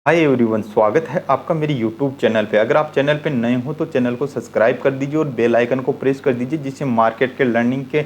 Hi everyone, स्वागत है आपका मेरे यूट्यूब चैनल पे। अगर आप चैनल पे नए हो तो चैनल को सब्सक्राइब कर दीजिए और बेल आइकन को प्रेस कर दीजिए जिससे मार्केट के लर्निंग के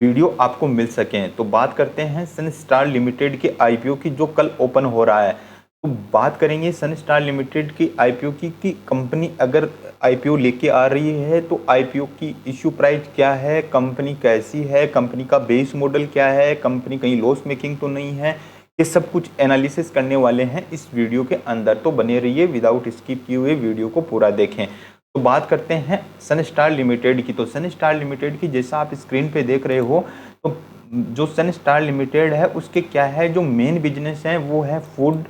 वीडियो आपको मिल सकें। तो बात करते हैं सन स्टार लिमिटेड के आईपीओ की जो कल ओपन हो रहा है। तो बात करेंगे सन स्टार लिमिटेड की आईपीओ की कि कंपनी अगर आईपीओ लेके आ रही है तो आईपीओ की इश्यू प्राइस क्या है, कंपनी कैसी है, कंपनी का बेस मॉडल क्या है, कंपनी कहीं लॉस मेकिंग तो नहीं है। ये सब कुछ एनालिसिस करने वाले हैं इस वीडियो के अंदर, तो बने रहिए, विदाउट स्किप किए हुए वीडियो को पूरा देखें। तो बात करते हैं सन स्टार लिमिटेड की। तो सन स्टार लिमिटेड की जैसा आप स्क्रीन पे देख रहे हो, तो जो सन स्टार लिमिटेड है उसके क्या है, जो मेन बिजनेस है वो है फूड,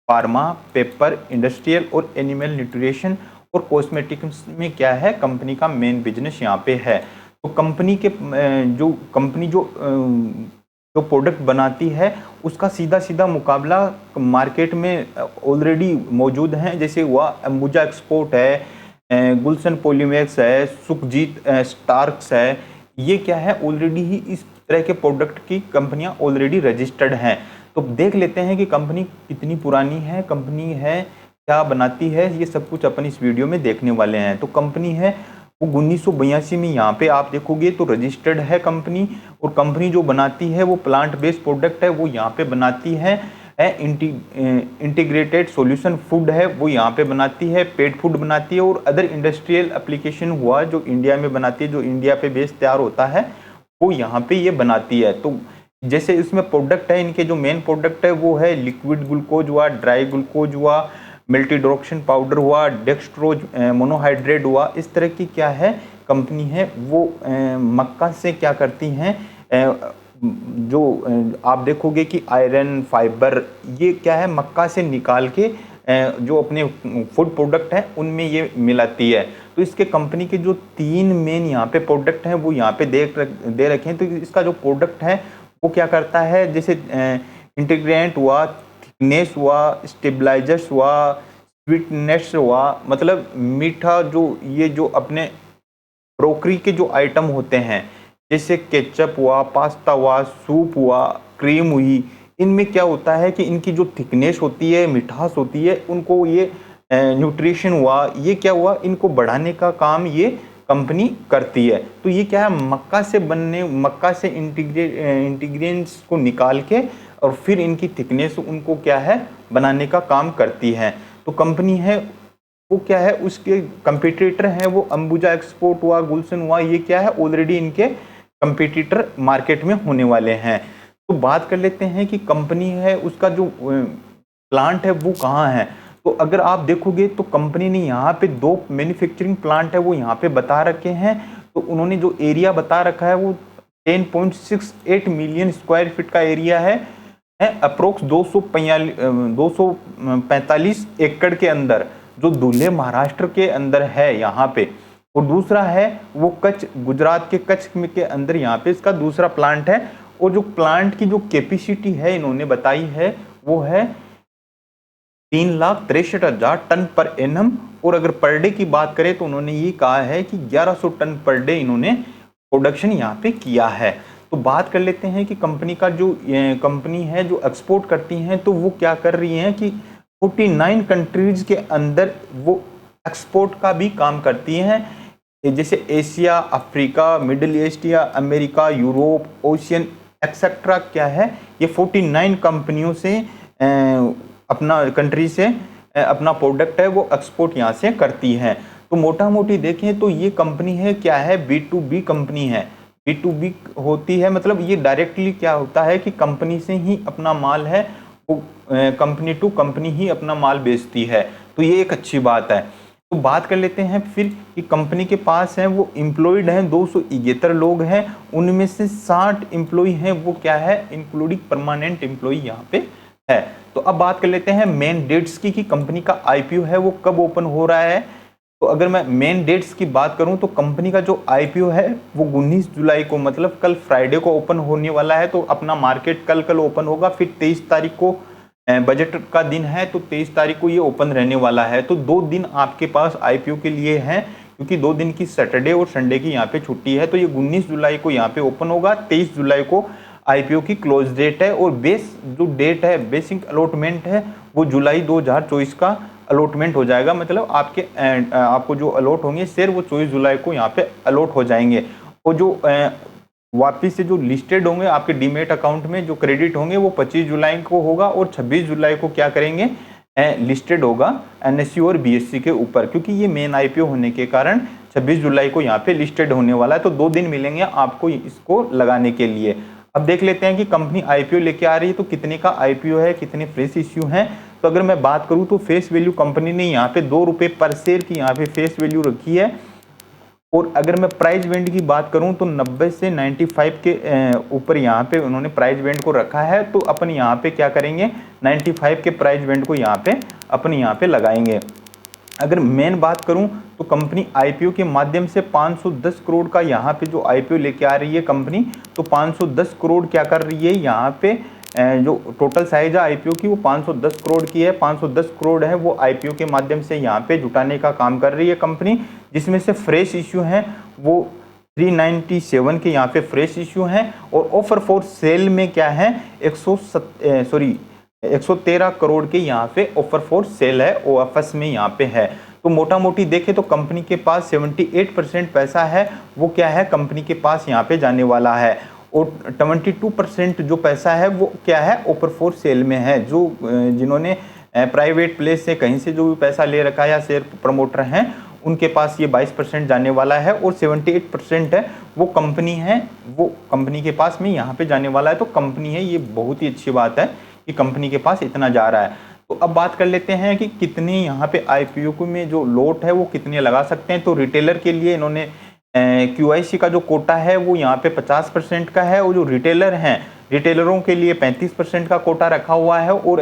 फार्मा, पेपर, इंडस्ट्रियल और एनिमल न्यूट्रिशन और कॉस्मेटिक्स में क्या है कंपनी का मेन बिजनेस यहाँ पे है। तो कंपनी के जो प्रोडक्ट बनाती है उसका सीधा सीधा मुकाबला मार्केट में ऑलरेडी मौजूद हैं, जैसे हुआ अंबुजा एक्सपोर्ट है, गुलशन पॉलीमेक्स है, सुखजीत स्टार्क्स है। ये क्या है, ऑलरेडी ही इस तरह के प्रोडक्ट की कंपनियां ऑलरेडी रजिस्टर्ड हैं। तो देख लेते हैं कि कंपनी कितनी पुरानी है, कंपनी है क्या बनाती है, ये सब कुछ अपन इस वीडियो में देखने वाले हैं। तो कंपनी है वो 1982 में यहाँ पे आप देखोगे तो रजिस्टर्ड है कंपनी, और कंपनी जो बनाती है वो प्लांट बेस्ड प्रोडक्ट है, वो यहाँ पे बनाती है। इंटीग्रेटेड सॉल्यूशन फूड है वो यहाँ पे बनाती है, पेट फूड बनाती है, और अदर इंडस्ट्रियल एप्लीकेशन हुआ जो इंडिया में बनाती है, जो इंडिया पे बेस तैयार होता है वो यहाँ पे ये बनाती है। तो जैसे इसमें प्रोडक्ट है, इनके जो मेन प्रोडक्ट है वो है लिक्विड ग्लूकोज हुआ, ड्राई ग्लूकोज हुआ, मल्टीड्रोक्सिन पाउडर हुआ, डेक्सट्रोज मोनोहाइड्रेट हुआ। इस तरह की क्या है कंपनी है वो मक्का से क्या करती हैं, जो आप देखोगे कि आयरन फाइबर ये क्या है दमक्का से निकाल के जो अपने फूड प्रोडक्ट है उनमें ये मिलाती है। तो इसके कंपनी के जो 3 मेन यहाँ पे प्रोडक्ट हैं वो यहाँ पे दे रखे हैं। तो इसका जो प्रोडक्ट है वो क्या करता है, जैसे इंटीग्रेंट हुआ, थिकनेस हुआ, स्टेबलाइजर्स हुआ, स्वीटनेस हुआ, मतलब मीठा, जो ये जो अपने ब्रोकरी के जो आइटम होते हैं जैसे केचप हुआ, पास्ता हुआ, सूप हुआ, क्रीम हुई, इनमें क्या होता है कि इनकी जो थिकनेस होती है, मिठास होती है, उनको ये न्यूट्रिशन हुआ, ये क्या हुआ, इनको बढ़ाने का काम ये कंपनी करती है। तो ये क्या है, मक्का से इंटीग्रेंट्स को निकाल के और फिर इनकी थिकनेस उनको क्या है बनाने का काम करती है। तो कंपनी है वो क्या है, उसके कंपटीटर हैं वो अंबुजा एक्सपोर्ट हुआ, गुलशन हुआ, ये क्या है ऑलरेडी इनके कंपटीटर मार्केट में होने वाले हैं। तो बात कर लेते हैं कि कंपनी है उसका जो प्लांट है वो कहाँ है। तो अगर आप देखोगे तो कंपनी ने यहाँ पे 2 मैन्युफैक्चरिंग प्लांट है वो यहाँ पे बता रखे हैं। तो उन्होंने जो एरिया बता रखा है वो 10.68 मिलियन स्क्वायर फीट का एरिया है अप्रोक्स 245 एकड़ के अंदर, जो धुले महाराष्ट्र के अंदर है यहाँ पे। और दूसरा है वो कच्छ, गुजरात के कच्छ के अंदर यहाँ पे इसका दूसरा प्लांट है। और जो प्लांट की जो कैपेसिटी है इन्होंने बताई है वो है 3,63,000 टन पर एनम। और अगर पर डे की बात करें तो उन्होंने ये कहा है कि 1100 टन पर डे इन्होंने प्रोडक्शन यहाँ पे किया है। तो बात कर लेते हैं कि कंपनी का जो कंपनी है जो एक्सपोर्ट करती हैं तो वो क्या कर रही हैं कि 49 कंट्रीज के अंदर वो एक्सपोर्ट का भी काम करती हैं, जैसे एशिया, अफ्रीका, मिडिल ईस्ट या अमेरिका, यूरोप, ओशियन एक्सेट्रा। क्या है ये 49 कंपनियों से अपना कंट्री से अपना प्रोडक्ट है वो एक्सपोर्ट यहाँ से करती है। तो मोटा मोटी देखें तो ये कंपनी है क्या है, B2B कंपनी है। B2B होती है मतलब ये डायरेक्टली क्या होता है कि कंपनी से ही अपना माल है वो कंपनी टू कंपनी ही अपना माल बेचती है। तो ये एक अच्छी बात है। तो बात कर लेते हैं फिर कि कंपनी के पास है वो एम्प्लॉयड हैं 271 लोग हैं, उनमें से 60 एम्प्लॉय हैं वो क्या है इंक्लूडिंग परमानेंट एम्प्लॉय यहाँ पे है। तो अब बात कर लेते हैं मेन डेट्स की कि कंपनी का आईपीओ है वो कब ओपन हो रहा है। तो अगर मैं मेन डेट्स की बात करूं तो कंपनी का जो आईपीओ है वो 19 जुलाई को, मतलब कल फ्राइडे को ओपन होने वाला है। तो अपना मार्केट कल ओपन होगा। फिर 23 तारीख को बजट का दिन है, तो 23 तारीख को ये ओपन रहने वाला है। तो 2 दिन आपके पास आईपीओ के लिए हैं, क्योंकि 2 दिन की सैटरडे और संडे की यहाँ पे छुट्टी है। तो ये 19 जुलाई को यहाँ पे ओपन होगा, 23 जुलाई को आईपीओ की क्लोज डेट है। और बेस जो डेट है, बेसिक अलॉटमेंट है वो जुलाई 2024 का अलॉटमेंट हो जाएगा। मतलब आपको जो अलॉट होंगे शेयर वो 24 जुलाई को यहाँ पे अलॉट हो जाएंगे। और जो वापिस से जो लिस्टेड होंगे आपके डीमेट अकाउंट में जो क्रेडिट होंगे वो 25 जुलाई को होगा, और 26 जुलाई को क्या करेंगे, लिस्टेड होगा एनएसयू और बीएससी के ऊपर, क्योंकि ये मेन आईपीओ होने के कारण 26 जुलाई को यहाँ पे लिस्टेड होने वाला है। तो 2 दिन मिलेंगे आपको इसको लगाने के लिए। अब देख लेते हैं कि कंपनी आईपीओ लेके आ रही है तो कितने का आईपीओ है, कितने फ्रेश इश्यू हैं। तो अगर मैं बात करूं तो फेस वैल्यू कंपनी ने यहाँ पे 2 रुपये पर शेयर की यहाँ पे फेस वैल्यू रखी है। और अगर मैं प्राइस बैंड की बात करूं तो 90 से 95 के ऊपर यहाँ पे उन्होंने प्राइस बैंड को रखा है। तो अपन यहाँ पे क्या करेंगे, 95 के प्राइस बैंड को यहाँ पे अपन यहाँ पे लगाएंगे। अगर मेन बात करूं तो कंपनी आईपीओ के माध्यम से 510 करोड़ का यहाँ पे जो आईपीओ लेके आ रही है कंपनी, तो 510 करोड़ क्या कर रही है यहाँ पे, जो टोटल साइज है आईपीओ की वो 510 करोड़ की है। 510 करोड़ है वो आईपीओ के माध्यम से यहाँ पे जुटाने का काम कर रही है कंपनी, जिसमें से फ्रेश इश्यू हैं वो 397 के यहाँ पे फ्रेश इश्यू हैं। और ऑफर फॉर सेल में क्या है 113 करोड़ के यहाँ पे ऑफर फॉर सेल है, ओएफएस में यहाँ पे है। तो मोटा मोटी देखें तो कंपनी के पास 78% पैसा है वो क्या है कंपनी के पास यहाँ पे जाने वाला है। और 22% जो पैसा है वो क्या है ऑफर फॉर सेल में है। जो जिन्होंने प्राइवेट प्लेस से कहीं से जो भी पैसा ले रखा है या शेयर प्रमोटर हैं उनके पास ये 22% जाने वाला है, और 78% है वो कंपनी है, वो कंपनी के पास में यहाँ पे जाने वाला है। तो कंपनी है, ये बहुत ही अच्छी बात है कि कंपनी के पास इतना जा रहा है। तो अब बात कर लेते हैं कि कितने यहाँ पे आईपीओ में जो लोट है वो कितने लगा सकते हैं। तो रिटेलर के लिए इन्होंने QIC का जो कोटा है वो यहाँ पे 50% का है, और जो रिटेलर हैं रिटेलरों के लिए 35% का कोटा रखा हुआ है, और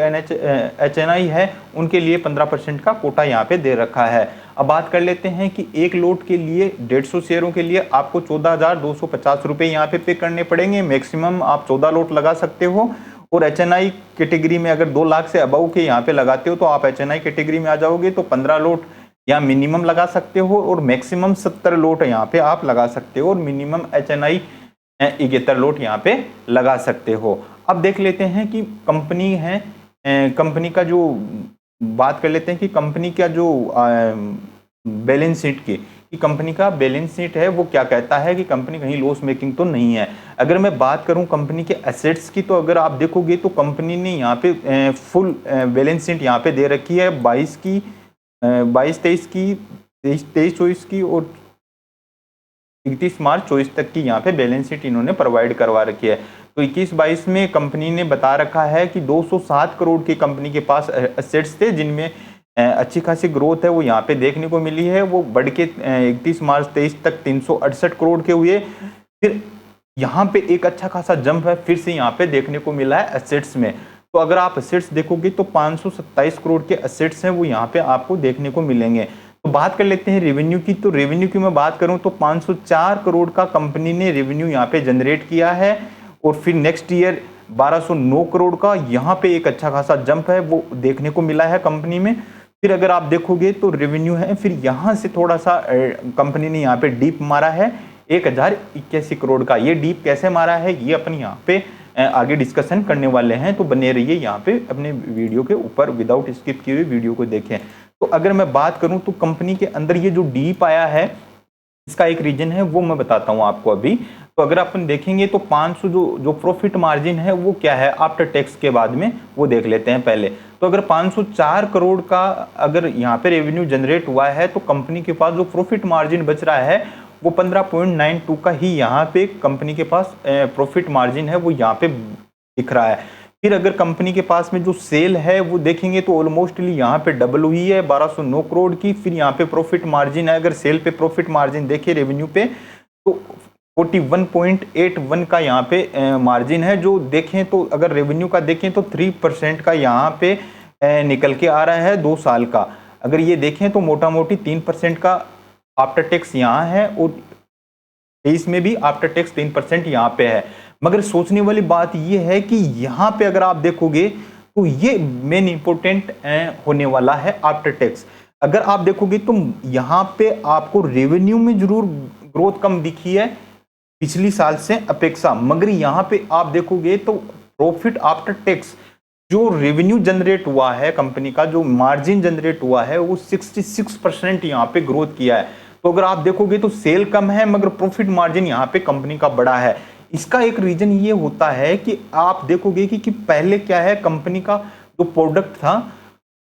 HNI है उनके लिए 15% का कोटा यहाँ पे दे रखा है। अब बात कर लेते हैं कि एक लोट के लिए 150 शेयरों के लिए आपको 14,250 रुपये यहाँ पे करने पड़ेंगे। मैक्सिमम आप 14 लोट लगा सकते हो। और HNI कैटेगरी में अगर 2 लाख से अबव के यहाँ पे लगाते हो तो आप HNI कैटेगरी में आ जाओगे, तो 15 लोट यहाँ मिनिमम लगा सकते हो, और मैक्सिमम 70 लोट यहाँ पे आप लगा सकते हो, और मिनिमम HNI 71 लोट यहाँ पे लगा सकते हो। अब देख लेते हैं कि कंपनी है, कंपनी का जो बात कर लेते हैं कि कंपनी का जो बैलेंस शीट की कि कंपनी का बैलेंस शीट है वो क्या कहता है कि कंपनी कहीं लॉस मेकिंग तो नहीं है। अगर मैं बात करूं कंपनी के एसेट्स की, तो अगर आप देखोगे तो कंपनी ने यहाँ पे फुल बैलेंस शीट यहाँ पे दे रखी है 22 की, 22-23 की, 23-24 की, और 31 मार्च 24 तक की यहाँ पे बैलेंस शीट इन्होंने प्रोवाइड करवा रखी है। तो 21-22 में कंपनी ने बता रखा है कि 207 करोड़ की कंपनी के पास एसेट्स थे, जिनमें अच्छी खासी ग्रोथ है वो यहाँ पे देखने को मिली है। वो बढ़ के 31 मार्च 23 तक 368 करोड़ के हुए। फिर यहाँ पे एक अच्छा खासा जंप है फिर से यहाँ पे देखने को मिला है एसेट्स में। तो अगर आप एसेट्स देखोगे तो 527 करोड़ के एसेट्स हैं वो यहाँ पे आपको देखने को मिलेंगे। तो बात कर लेते हैं रेवेन्यू की। तो रेवेन्यू की मैं बात करूं तो 504 करोड़ का कंपनी ने रेवेन्यू यहाँ पे जनरेट किया है, और फिर नेक्स्ट ईयर 1209 करोड़ का यहाँ पे एक अच्छा खासा जंप है वो देखने को मिला है कंपनी में। फिर अगर आप देखोगे तो रेवेन्यू है, फिर यहाँ से थोड़ा सा कंपनी ने यहाँ पे डीप मारा है 1081 करोड़ का। ये डीप कैसे मारा है ये अपन यहाँ पे आगे डिस्कशन करने वाले हैं, तो बने रहिए यहाँ पे अपने वीडियो के ऊपर, विदाउट स्किप किए हुए वीडियो को देखें। तो अगर मैं बात करूं तो कंपनी के अंदर ये जो डीप आया है इसका एक रीजन है वो मैं बताता हूं आपको अभी। तो अगर अपन देखेंगे तो 500 जो प्रॉफिट मार्जिन है वो क्या है आफ्टर टैक्स के बाद में वो देख लेते हैं पहले। तो अगर 504 करोड़ का अगर यहाँ पे रेवेन्यू जनरेट हुआ है तो कंपनी के पास जो प्रॉफिट मार्जिन बच रहा है वो 15.92 का ही यहाँ पे कंपनी के पास प्रॉफिट मार्जिन है वो यहाँ पे दिख रहा है। फिर अगर कंपनी के पास में जो सेल है वो देखेंगे तो ऑलमोस्टली यहाँ पे डबल हुई है 1209 करोड़ की। फिर यहाँ पे प्रॉफिट मार्जिन है, अगर सेल पे प्रॉफिट मार्जिन देखें रेवेन्यू पे तो 41.81 का यहाँ पे मार्जिन है। जो देखें तो अगर रेवेन्यू का देखें तो 3% का यहाँ पे निकल के आ रहा है 2 साल का। अगर ये देखें तो मोटा मोटी 3% का आफ्टर टैक्स यहाँ है, और 23 में भी आफ्टर टैक्स 3% यहाँ पे है। मगर सोचने वाली बात ये है कि यहाँ पे अगर आप देखोगे तो ये मेन इंपॉर्टेंट होने वाला है आफ्टर टैक्स। अगर आप देखोगे तो यहाँ पे आपको रेवेन्यू में जरूर ग्रोथ कम दिखी है पिछली साल से अपेक्षा, मगर यहाँ पे आप देखोगे तो प्रॉफिट आफ्टर टैक्स जो रेवेन्यू जनरेट हुआ है कंपनी का, जो मार्जिन जनरेट हुआ है, वो 66% यहाँ पे ग्रोथ किया है। तो अगर आप देखोगे तो सेल कम है मगर प्रॉफिट मार्जिन यहाँ पे कंपनी का बड़ा है। इसका एक रीजन ये होता है कि आप देखोगे कि पहले क्या है, कंपनी का जो प्रोडक्ट था,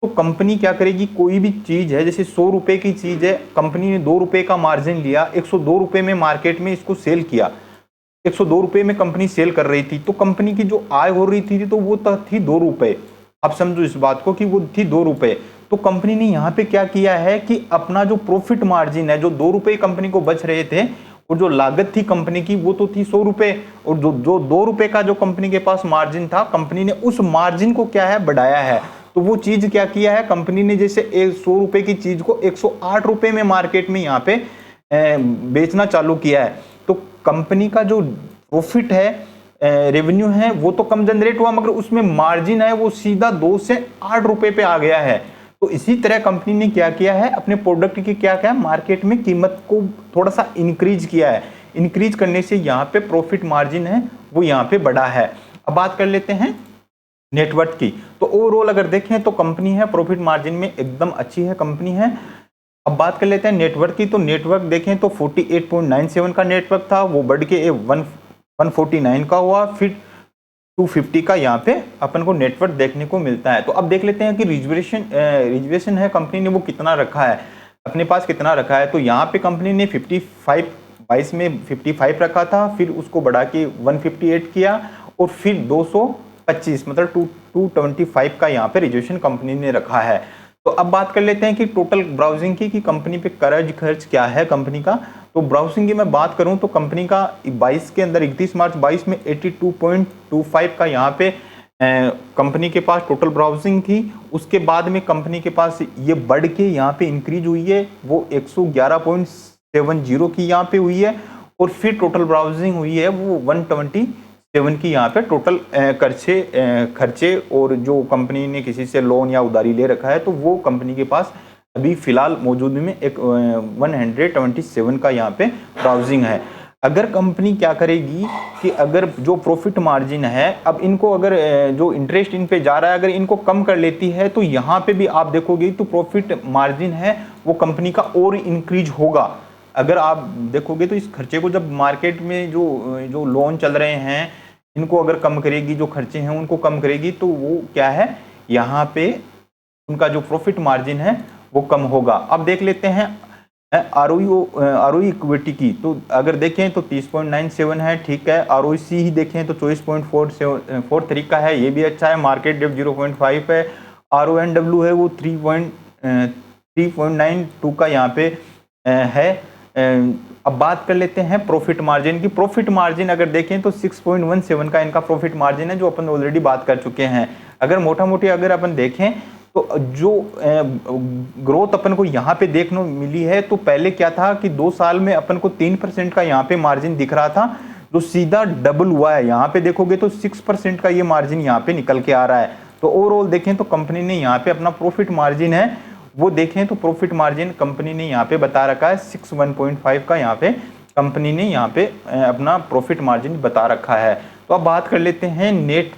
तो कंपनी क्या करेगी, कोई भी चीज है, जैसे 100 रुपए की चीज है, कंपनी ने 2 रुपए का मार्जिन लिया, 102 रुपए में मार्केट में इसको सेल किया, 102 रुपए में कंपनी सेल कर रही थी, तो कंपनी की जो आय हो रही थी तो वो थी 2 रुपए। आप समझो इस बात को कि वो थी 2 रुपए। तो कंपनी ने यहाँ पे क्या किया है कि अपना जो प्रॉफिट मार्जिन है, जो 2 रुपए कंपनी को बच रहे थे, और जो लागत थी कंपनी की वो तो थी 100 रुपए, और जो 2 रुपए का जो कंपनी के पास मार्जिन था, कंपनी ने उस मार्जिन को क्या है, बढ़ाया है। तो वो चीज क्या किया है कंपनी ने, जैसे 100 रुपए की चीज को 108 रुपए में मार्केट में यहाँ पे बेचना चालू किया है। तो कंपनी का जो प्रॉफिट है, रेवेन्यू है, वो तो कम जनरेट हुआ मगर उसमें मार्जिन है वो सीधा 2 से 8 रुपए पे आ गया है। तो इसी तरह कंपनी ने क्या किया है, अपने प्रोडक्ट की क्या मार्केट में कीमत को थोड़ा सा इंक्रीज किया है। इंक्रीज करने से यहाँ पे प्रॉफिट मार्जिन है वो यहाँ पे बढ़ा है। अब बात कर लेते हैं नेटवर्थ की। तो ओवरऑल अगर देखें तो कंपनी है प्रॉफिट मार्जिन में एकदम अच्छी है कंपनी है। अब बात कर लेते हैं नेटवर्क की। तो नेटवर्क देखें तो 48.97 का नेटवर्क था, वो बढ़ के 149 का हुआ, फिर 250 का यहाँ पे अपन को नेटवर्क देखने को मिलता है। तो अब देख लेते हैं कि रिजर्वेशन है कंपनी ने वो कितना रखा है, अपने पास कितना रखा है। तो यहाँ पे कंपनी ने 22 में 55 रखा था, फिर उसको बढ़ा के 158 किया, और फिर 225 मतलब 225 का यहाँ पे रिजर्वेशन कंपनी ने रखा है। तो अब बात कर लेते हैं कि टोटल ब्राउजिंग की, कि कंपनी पे कर्ज खर्च क्या है कंपनी का। तो ब्राउजिंग की मैं बात करूं तो कंपनी का 22 के अंदर 31 मार्च 22 में 82.25 का यहाँ पे कंपनी के पास टोटल ब्राउजिंग थी। उसके बाद में कंपनी के पास ये बढ़ के यहाँ पे इंक्रीज हुई है, वो 111.70 की यहाँ पे हुई है, और फिर टोटल ब्राउजिंग हुई है वो 127 की यहाँ पे टोटल खर्चे और जो कंपनी ने किसी से लोन या उधारी ले रखा है तो वो कंपनी के पास अभी फिलहाल मौजूद में एक 127 का यहाँ पे ब्राउजिंग है। अगर कंपनी क्या करेगी कि अगर जो प्रॉफिट मार्जिन है, अब इनको अगर जो इंटरेस्ट इन पे जा रहा है अगर इनको कम कर लेती है तो यहाँ पे भी आप देखोगे तो प्रॉफिट मार्जिन है वो कंपनी का और इंक्रीज होगा। अगर आप देखोगे तो इस खर्चे को जब मार्केट में जो लोन चल रहे हैं इनको अगर कम करेगी, जो खर्चे हैं उनको कम करेगी, तो वो क्या है यहाँ पे उनका जो प्रॉफिट मार्जिन है वो कम होगा। अब देख लेते हैं आरओई इक्विटी की। तो अगर देखें तो 30.97 है, ठीक है। आरओसी ही देखें तो 24.43 का है, ये भी अच्छा है। मार्केट डेप्थ 0.5 है। आरओएनडब्ल्यू है वो 3.92 का यहाँ पे है। अब बात कर लेते हैं प्रॉफिट मार्जिन की। प्रॉफिट मार्जिन अगर देखें तो 6.17 का इनका प्रॉफिट मार्जिन है, जो अपन ऑलरेडी बात कर चुके हैं। अगर मोटा मोटी अगर अपन देखें तो जो ग्रोथ अपन को यहाँ पे देखने मिली है, तो पहले क्या था कि 2 साल में अपन को 3% का यहाँ पे मार्जिन दिख रहा था, जो सीधा डबल हुआ है। यहाँ पे देखोगे तो 6% का ये मार्जिन यहाँ पे निकल के आ रहा है। तो ओवरऑल देखें तो कंपनी ने यहाँ पे अपना प्रॉफिट मार्जिन है वो देखें तो प्रॉफिट मार्जिन कंपनी ने यहाँ पे बता रखा है 61.5 का यहाँ पे कंपनी ने यहाँ पे अपना प्रॉफिट मार्जिन बता रखा है। तो अब बात कर लेते हैं नेट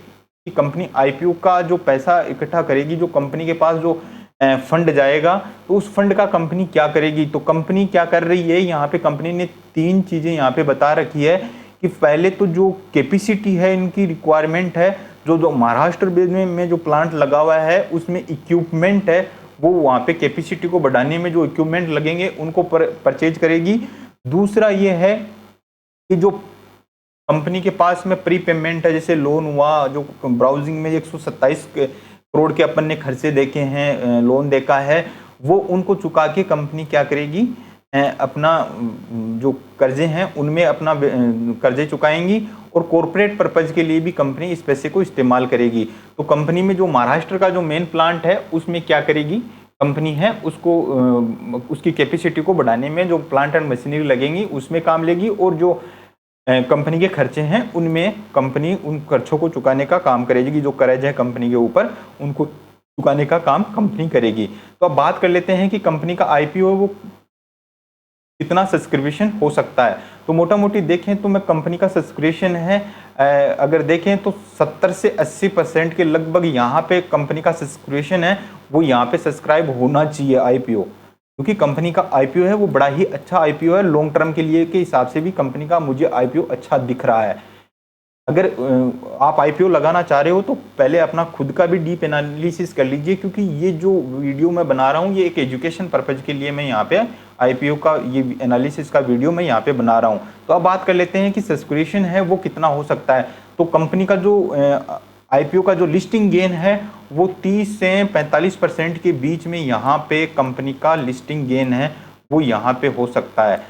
की। कंपनी आईपीओ का जो पैसा इकट्ठा करेगी, जो कंपनी के पास जो फंड जाएगा, तो उस फंड का कंपनी क्या करेगी। तो कंपनी क्या कर रही है, यहाँ पे कंपनी ने 3 चीजें यहाँ पे बता रखी है कि पहले तो जो कैपेसिटी है इनकी रिक्वायरमेंट है, जो महाराष्ट्र में जो प्लांट लगा हुआ है उसमें इक्विपमेंट है, वो वहाँ पे कैपेसिटी को बढ़ाने में जो इक्विपमेंट लगेंगे उनको परचेज करेगी। दूसरा ये है कि जो कंपनी के पास में प्री पेमेंट है, जैसे लोन हुआ, जो ब्राउजिंग में 127 करोड़ के अपन ने खर्चे देखे हैं, लोन देखा है, वो उनको चुका के कंपनी क्या करेगी, अपना जो कर्जे हैं उनमें अपना कर्जे चुकाएंगी, और कॉरपोरेट पर्पज के लिए भी कंपनी इस पैसे को इस्तेमाल करेगी। तो कंपनी में जो महाराष्ट्र का जो मेन प्लांट है उसमें क्या करेगी कंपनी है, उसको उसकी कैपेसिटी को बढ़ाने में जो प्लांट एंड मशीनरी लगेंगी उसमें काम लेगी, और जो कंपनी के खर्चे हैं उनमें कंपनी उन खर्चों को चुकाने का काम करेगी। जो कर्ज है कंपनी के ऊपर उनको चुकाने का काम कंपनी करेगी। तो अब बात कर लेते हैं कि कंपनी का आईपीओ वो कितना सब्सक्रिप्शन हो सकता है। तो मोटा मोटी देखें तो मैं कंपनी का सब्सक्रिप्शन है अगर देखें तो 70 से 80% के लगभग यहाँ पे कंपनी का सब्सक्रिप्शन है वो यहाँ पे सब्सक्राइब होना चाहिए आईपीओ, क्योंकि कंपनी का आईपीओ है वो बड़ा ही अच्छा आईपीओ है। लॉन्ग टर्म के लिए के हिसाब से भी कंपनी का मुझे आईपीओ अच्छा दिख रहा है। अगर आप आईपीओ लगाना चाह रहे हो तो पहले अपना खुद का भी डीप एनालिसिस कर लीजिए, क्योंकि ये जो वीडियो मैं बना रहा हूँ ये एक एजुकेशन पर्पज के लिए मैं यहाँ पे आईपीओ का ये एनालिसिस का वीडियो मैं यहाँ पे बना रहा हूँ। तो अब बात कर लेते हैं कि सब्सक्रिप्शन है वो कितना हो सकता है। तो कंपनी का जो आईपीओ का जो लिस्टिंग गेन है वो 30 से 45% के बीच में यहाँ पे कंपनी का लिस्टिंग गेन है वो यहाँ पे हो सकता है।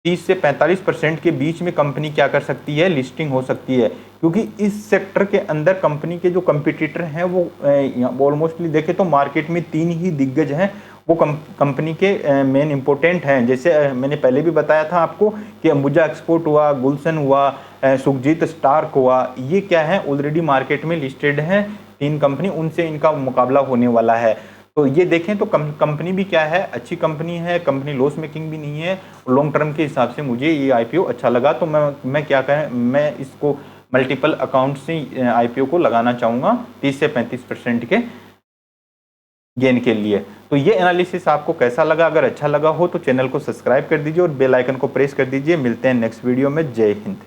30 से 45% के बीच में कंपनी क्या कर सकती है, लिस्टिंग हो सकती है, क्योंकि इस सेक्टर के अंदर कंपनी के जो कंपटीटर हैं वो ऑलमोस्टली देखे तो मार्केट में 3 ही दिग्गज हैं वो कंपनी के मेन इंपोर्टेंट हैं। जैसे मैंने पहले भी बताया था आपको कि अंबुजा एक्सपोर्ट हुआ, गुलशन हुआ, सुखजीत स्टार्क हुआ, ये क्या है ऑलरेडी मार्केट में लिस्टेड हैं 3 कंपनी, उनसे इनका मुकाबला होने वाला है। तो ये देखें तो कंपनी भी क्या है, अच्छी कंपनी है, कंपनी लॉस मेकिंग भी नहीं है। लॉन्ग टर्म के हिसाब से मुझे ये आईपीओ अच्छा लगा, तो मैं क्या कहें, मैं इसको मल्टीपल अकाउंट से आईपीओ को लगाना चाहूँगा 30 से 35% के गेन के लिए। तो ये एनालिसिस आपको कैसा लगा? अगर अच्छा लगा हो तो चैनल को सब्सक्राइब कर दीजिए और बेल आइकन को प्रेस कर दीजिए। मिलते हैं नेक्स्ट वीडियो में। जय हिंद।